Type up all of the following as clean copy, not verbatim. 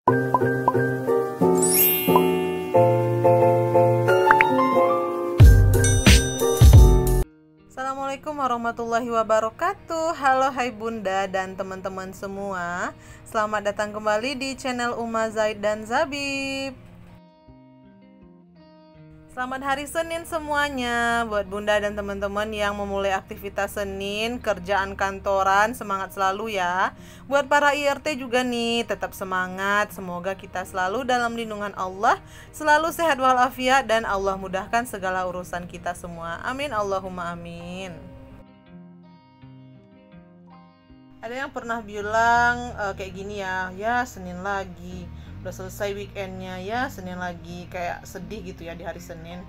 Assalamualaikum warahmatullahi wabarakatuh. Halo hai bunda dan teman-teman semua. Selamat datang kembali di channel Uma Zaid dan Zabib. Selamat hari Senin semuanya. Buat bunda dan teman-teman yang memulai aktivitas Senin, kerjaan kantoran, semangat selalu ya. Buat para IRT juga nih, tetap semangat. Semoga kita selalu dalam lindungan Allah, selalu sehat walafiat, dan Allah mudahkan segala urusan kita semua. Amin Allahumma amin. Ada yang pernah bilang kayak gini ya Senin lagi, udah selesai weekendnya, ya Senin lagi, kayak sedih gitu ya di hari Senin.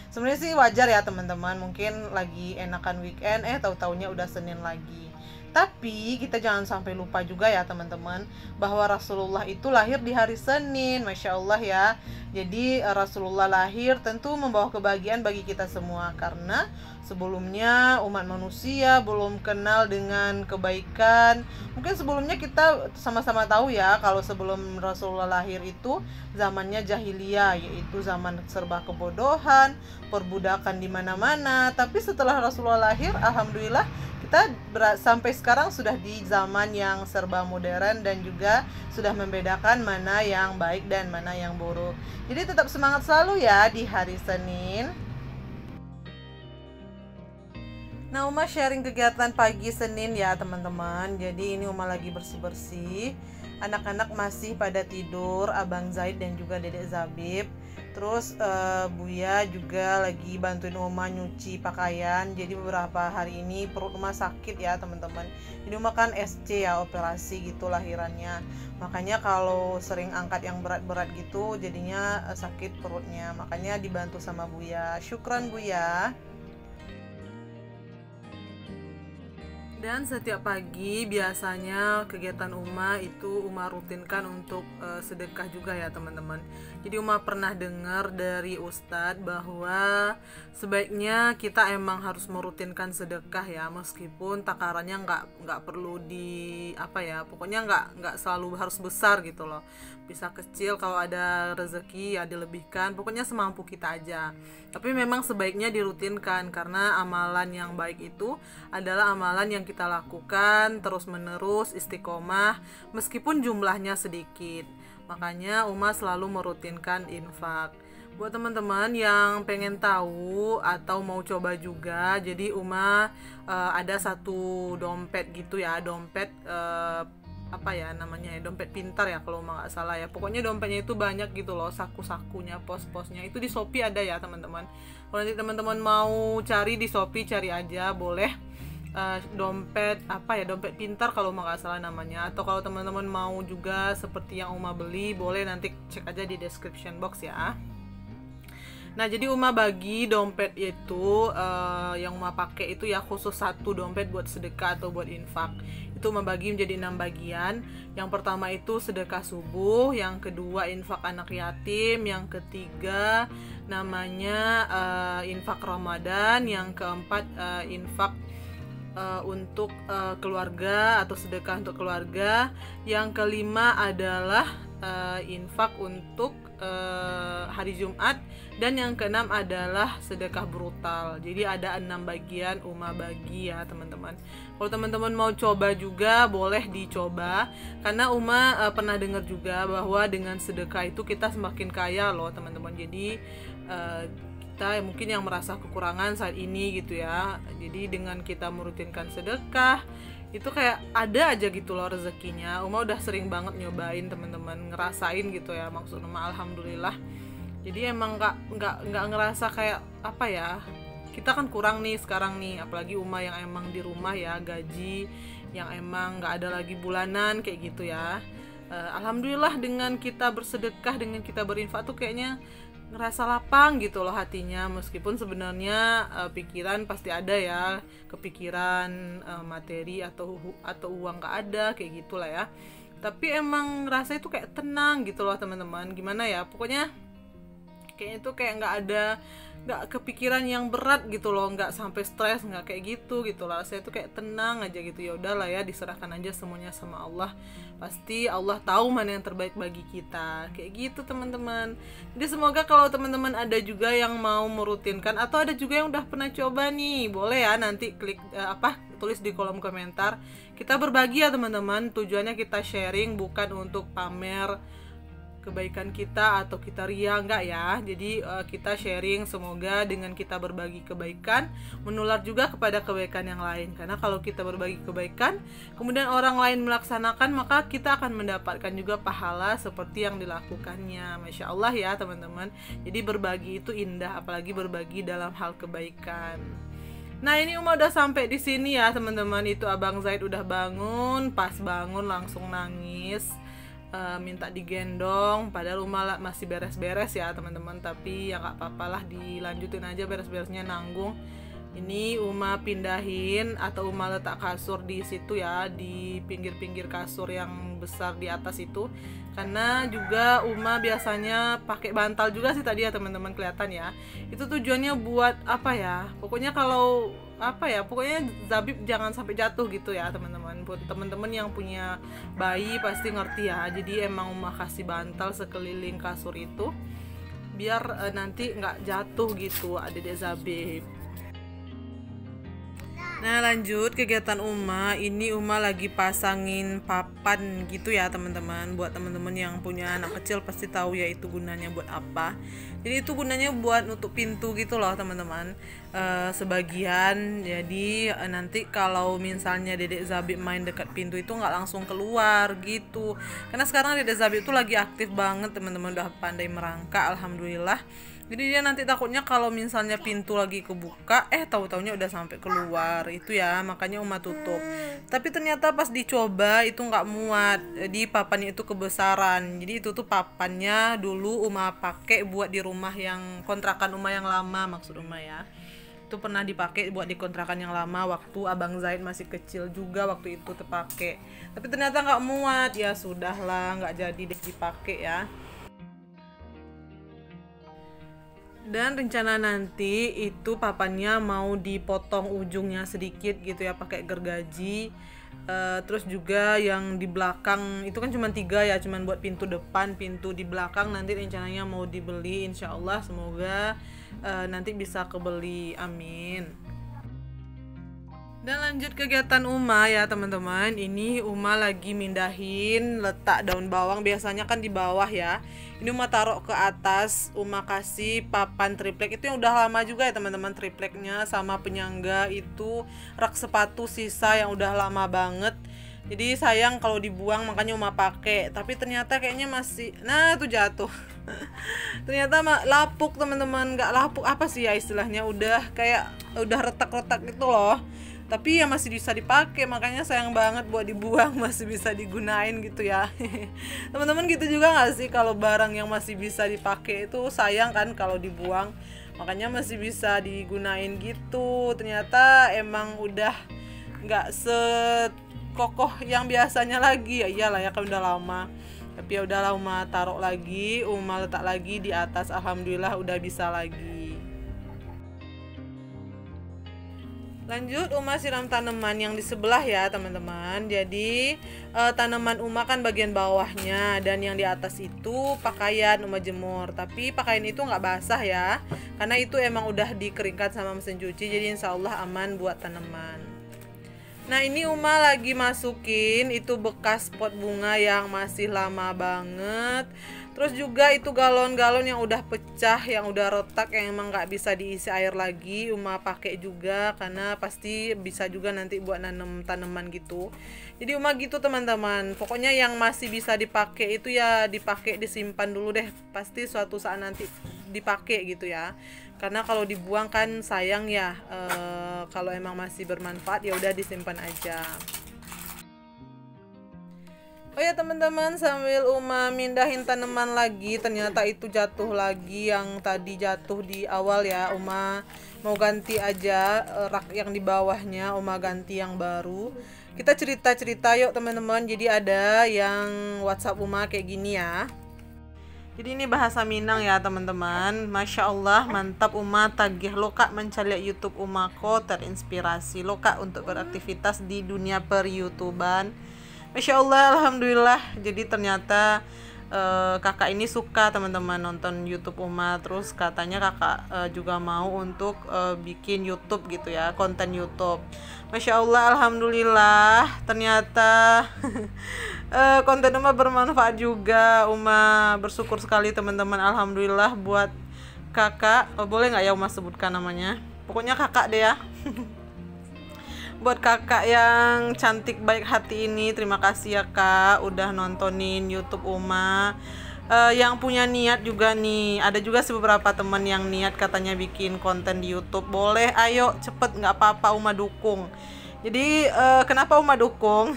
Sebenarnya sih wajar ya teman-teman, mungkin lagi enakan weekend, tahu-taunya udah Senin lagi. Tapi kita jangan sampai lupa juga ya teman-teman, bahwa Rasulullah itu lahir di hari Senin, Masya Allah ya. Jadi Rasulullah lahir tentu membawa kebahagiaan bagi kita semua, karena sebelumnya umat manusia belum kenal dengan kebaikan. Mungkin sebelumnya kita sama-sama tahu ya, kalau sebelum Rasulullah lahir itu zamannya jahiliyah, yaitu zaman serba kebodohan, perbudakan di mana-mana. Tapi setelah Rasulullah lahir, alhamdulillah kita sampai sekarang sudah di zaman yang serba modern, dan juga sudah membedakan mana yang baik dan mana yang buruk. Jadi tetap semangat selalu ya di hari Senin. Nah, Uma sharing kegiatan pagi Senin ya teman-teman. Jadi ini Uma lagi bersih-bersih. Anak-anak masih pada tidur, Abang Zaid dan juga Dedek Zabib. Terus Buya juga lagi bantuin Uma nyuci pakaian. Jadi beberapa hari ini perut Uma sakit ya teman-teman. Jadi Uma kan SC ya, operasi gitu lahirannya. Makanya kalau sering angkat yang berat-berat gitu jadinya sakit perutnya. Makanya dibantu sama Buya. Syukran Buya. Dan setiap pagi biasanya kegiatan Uma itu Uma rutinkan untuk sedekah juga ya teman-teman. Jadi Uma pernah dengar dari Ustadz bahwa sebaiknya kita emang harus merutinkan sedekah ya, meskipun takarannya nggak perlu di pokoknya nggak selalu harus besar gitu loh. Bisa kecil, kalau ada rezeki ya dilebihkan, pokoknya semampu kita aja. Tapi memang sebaiknya dirutinkan, karena amalan yang baik itu adalah amalan yang kita lakukan terus menerus, istiqomah, meskipun jumlahnya sedikit. Makanya Uma selalu merutinkan infak. Buat teman-teman yang pengen tahu atau mau coba juga, jadi Uma ada satu dompet gitu ya, dompet dompet pintar ya kalau nggak salah ya. Pokoknya dompetnya itu banyak gitu loh, saku-sakunya, pos-posnya itu di Shopee ada ya teman-teman. Kalau nanti teman-teman mau cari di Shopee, cari aja boleh, dompet dompet pintar kalau nggak salah namanya. Atau kalau teman-teman mau juga seperti yang Uma beli, boleh nanti cek aja di description box ya. Nah, jadi Uma bagi dompet itu yang Uma pakai itu ya khusus satu dompet buat sedekah atau buat infak. Itu Uma bagi menjadi 6 bagian. Yang pertama itu sedekah subuh, yang kedua infak anak yatim, yang ketiga namanya infak Ramadan, yang keempat infak untuk keluarga atau sedekah untuk keluarga, yang kelima adalah infak untuk hari Jumat, dan yang keenam adalah sedekah brutal. Jadi ada 6 bagian Uma bagi ya teman-teman. Kalau teman-teman mau coba juga boleh dicoba, karena Uma pernah dengar juga bahwa dengan sedekah itu kita semakin kaya loh teman-teman. Jadi kita mungkin yang merasa kekurangan saat ini gitu ya, jadi dengan kita merutinkan sedekah itu kayak ada aja gitu loh rezekinya. Uma udah sering banget nyobain teman-teman, ngerasain gitu ya, maksud Uma alhamdulillah. Jadi emang nggak ngerasa kayak kita kan kurang nih sekarang nih, apalagi Uma yang emang di rumah ya, gaji yang emang nggak ada lagi bulanan kayak gitu ya. Alhamdulillah dengan kita bersedekah, dengan kita berinfak tuh kayaknya ngerasa lapang gitu loh hatinya, meskipun sebenarnya pikiran pasti ada ya, kepikiran materi atau uang nggak ada kayak gitulah ya. Tapi emang rasa itu kayak tenang gitu loh teman-teman. Gimana ya, pokoknya kayaknya itu kayak nggak ada nggak kepikiran yang berat gitu loh, nggak sampai stres, nggak kayak gitu lah. Saya tuh kayak tenang aja gitu, ya udahlah ya, diserahkan aja semuanya sama Allah, pasti Allah tahu mana yang terbaik bagi kita, kayak gitu teman-teman. Jadi semoga kalau teman-teman ada juga yang mau merutinkan atau ada juga yang udah pernah coba nih, boleh ya nanti klik tulis di kolom komentar. Kita berbagi ya teman-teman, tujuannya kita sharing, bukan untuk pamer kebaikan kita atau kita ria, enggak ya. Jadi kita sharing, semoga dengan kita berbagi kebaikan menular juga kepada kebaikan yang lain. Karena kalau kita berbagi kebaikan kemudian orang lain melaksanakan, maka kita akan mendapatkan juga pahala seperti yang dilakukannya. Masya Allah ya teman-teman. Jadi berbagi itu indah, apalagi berbagi dalam hal kebaikan. Nah ini Uma udah sampai di sini ya teman-teman. Itu Abang Zaid udah bangun, pas bangun langsung nangis, minta digendong, padahal rumah masih beres-beres ya teman-teman, tapi ya nggak apa-apa lah, dilanjutin aja beres-beresnya, nanggung. Ini Uma pindahin atau Uma letak kasur di situ ya, di pinggir-pinggir kasur yang besar di atas itu, karena juga Uma biasanya pakai bantal juga sih tadi ya teman-teman, kelihatan ya. Itu tujuannya buat apa ya, pokoknya kalau pokoknya Zabib jangan sampai jatuh gitu ya teman-teman. Buat teman-teman yang punya bayi pasti ngerti ya. Jadi emang Uma kasih bantal sekeliling kasur itu biar nanti nggak jatuh gitu adik Zabib. Nah lanjut kegiatan Uma, ini Uma lagi pasangin papan gitu ya teman-teman. Buat teman-teman yang punya anak kecil pasti tahu ya itu gunanya buat apa. Jadi itu gunanya buat nutup pintu gitu loh teman-teman, sebagian. Jadi nanti kalau misalnya Dedek Zabib main dekat pintu itu nggak langsung keluar gitu. Karena sekarang Dedek Zabib itu lagi aktif banget teman-teman, udah pandai merangkak alhamdulillah. Jadi dia nanti takutnya kalau misalnya pintu lagi kebuka, tahu-taunya udah sampai keluar itu ya, makanya Uma tutup. Tapi ternyata pas dicoba itu nggak muat, jadi papannya itu kebesaran. Jadi itu tuh papannya dulu Uma pakai buat di rumah yang kontrakan Uma yang lama, maksud Uma ya. Itu pernah dipakai buat di kontrakan yang lama waktu Abang Zaid masih kecil juga, waktu itu terpakai. Tapi ternyata nggak muat, ya sudahlah, nggak jadi deh dipakai ya. Dan rencana nanti itu papannya mau dipotong ujungnya sedikit gitu ya, pakai gergaji. Terus juga yang di belakang itu kan cuma 3 ya, cuman buat pintu depan, pintu di belakang nanti rencananya mau dibeli, insya Allah semoga nanti bisa kebeli, amin. Dan lanjut kegiatan Uma ya teman-teman. Ini Uma lagi mindahin letak daun bawang, biasanya kan di bawah ya. Ini Uma taruh ke atas, Uma kasih papan triplek. Itu yang udah lama juga ya teman-teman, tripleknya sama penyangga itu rak sepatu sisa yang udah lama banget. Jadi sayang kalau dibuang, makanya Uma pakai. Tapi ternyata kayaknya masih, nah tuh jatuh. Ternyata lapuk teman-teman, nggak lapuk apa sih ya istilahnya, udah retak-retak gitu loh. Tapi ya masih bisa dipakai, makanya sayang banget buat dibuang, masih bisa digunain gitu ya. Teman-teman gitu juga nggak sih, kalau barang yang masih bisa dipakai itu sayang kan kalau dibuang, makanya masih bisa digunain gitu. Ternyata emang udah nggak sekokoh yang biasanya lagi, ya iyalah ya kan udah lama. Tapi ya udahlah, Uma taruh lagi, Uma letak lagi di atas, alhamdulillah udah bisa lagi. Lanjut Uma siram tanaman yang di sebelah ya teman-teman. Jadi tanaman Uma kan bagian bawahnya, dan yang di atas itu pakaian Uma jemur. Tapi pakaian itu nggak basah ya, karena itu emang udah dikeringkan sama mesin cuci. Jadi insya Allah aman buat tanaman. Nah ini Uma lagi masukin itu bekas pot bunga yang masih lama banget. Terus juga itu galon-galon yang udah pecah, yang udah retak, yang emang nggak bisa diisi air lagi, Uma pakai juga karena pasti bisa juga nanti buat nanam tanaman gitu. Jadi Uma gitu teman-teman, pokoknya yang masih bisa dipakai itu ya dipakai, disimpan dulu deh, pasti suatu saat nanti dipakai gitu ya. Karena kalau dibuang kan sayang ya, kalau emang masih bermanfaat ya udah disimpan aja. Oh ya teman-teman, sambil Uma mindahin tanaman lagi, ternyata itu jatuh lagi yang tadi jatuh di awal ya. Uma mau ganti aja rak yang di bawahnya, Uma ganti yang baru. Kita cerita-cerita yuk teman-teman. Jadi ada yang WhatsApp Uma kayak gini ya. Jadi ini bahasa Minang ya teman-teman. Masya Allah, mantap Uma, tagih lo kak mencari YouTube Uma ko terinspirasi lo kak untuk beraktivitas di dunia per YouTuban. Masya Allah, alhamdulillah. Jadi ternyata kakak ini suka teman-teman nonton YouTube Uma, terus katanya kakak juga mau untuk bikin YouTube gitu ya, konten YouTube. Masya Allah, alhamdulillah, ternyata konten Uma bermanfaat juga. Uma bersyukur sekali teman-teman, alhamdulillah buat kakak. Boleh nggak ya Uma sebutkan namanya? Pokoknya kakak deh ya. Buat kakak yang cantik baik hati ini, terima kasih ya kak udah nontonin YouTube Uma. Yang punya niat juga nih, ada juga sih beberapa teman yang niat katanya bikin konten di YouTube. Boleh, ayo cepet, nggak apa-apa, Uma dukung. Jadi kenapa Uma dukung?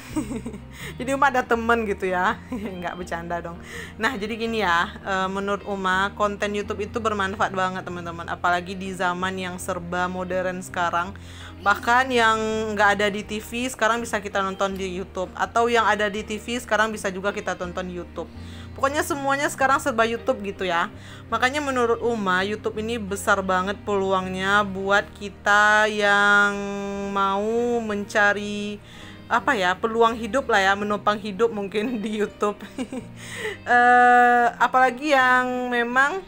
Jadi Uma ada temen gitu ya. Nggak bercanda dong. Nah jadi gini ya, menurut Uma konten YouTube itu bermanfaat banget teman-teman, apalagi di zaman yang serba modern sekarang. Bahkan yang nggak ada di TV sekarang bisa kita nonton di YouTube, atau yang ada di TV sekarang bisa juga kita tonton di YouTube. Pokoknya semuanya sekarang serba YouTube gitu ya. Makanya menurut Uma YouTube ini besar banget peluangnya buat kita yang mau mencari apa ya, peluang hidup lah ya, menopang hidup mungkin di YouTube. Apalagi yang memang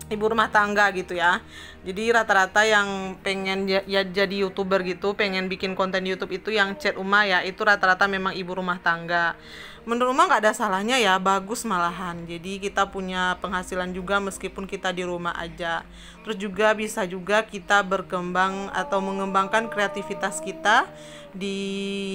ibu rumah tangga gitu ya. Jadi rata-rata yang pengen ya jadi YouTuber gitu, pengen bikin konten YouTube itu yang chat Uma ya, itu rata-rata memang ibu rumah tangga. Menurut Uma nggak ada salahnya ya, bagus malahan. Jadi kita punya penghasilan juga meskipun kita di rumah aja. Terus juga bisa juga kita berkembang atau mengembangkan kreativitas kita di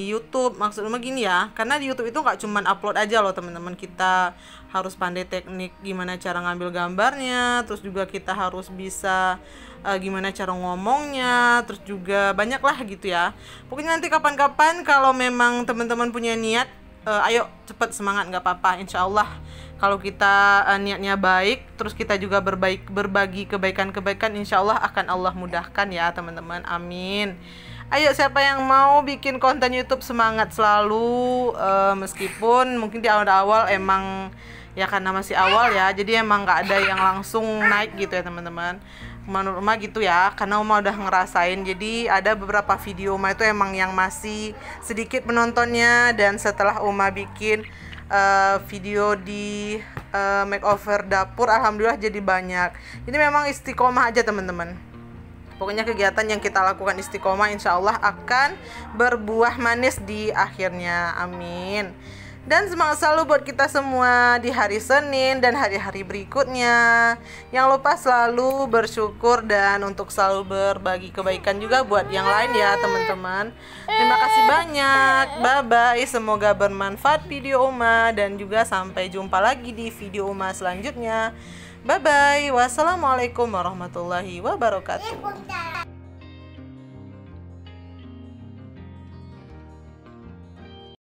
YouTube. Maksud Uma gini ya, karena di YouTube itu nggak cuman upload aja loh teman-teman, kita harus pandai teknik gimana cara ngambil gambarnya, terus juga kita harus bisa gimana cara ngomongnya, terus juga banyak lah gitu ya. Pokoknya nanti kapan-kapan kalau memang teman-teman punya niat, ayo cepet semangat, nggak apa-apa, insya Allah kalau kita niatnya baik, terus kita juga berbagi kebaikan-kebaikan, insya Allah akan Allah mudahkan ya teman-teman, amin. Ayo siapa yang mau bikin konten YouTube, semangat selalu. Meskipun mungkin di awal-awal emang ya karena masih awal ya, jadi emang nggak ada yang langsung naik gitu ya teman-teman. Menurut Uma gitu ya, karena Uma udah ngerasain. Jadi ada beberapa video Uma itu emang yang masih sedikit penontonnya, dan setelah Uma bikin video di makeover dapur, alhamdulillah jadi banyak. Jadi memang istiqomah aja teman-teman. Pokoknya kegiatan yang kita lakukan istiqomah, insya Allah akan berbuah manis di akhirnya, amin. Dan semangat selalu buat kita semua di hari Senin dan hari-hari berikutnya. Jangan lupa selalu bersyukur dan untuk selalu berbagi kebaikan juga buat yang lain ya teman-teman. Terima kasih banyak. Bye-bye. Semoga bermanfaat video Uma, dan juga sampai jumpa lagi di video Uma selanjutnya. Bye-bye. Wassalamualaikum warahmatullahi wabarakatuh.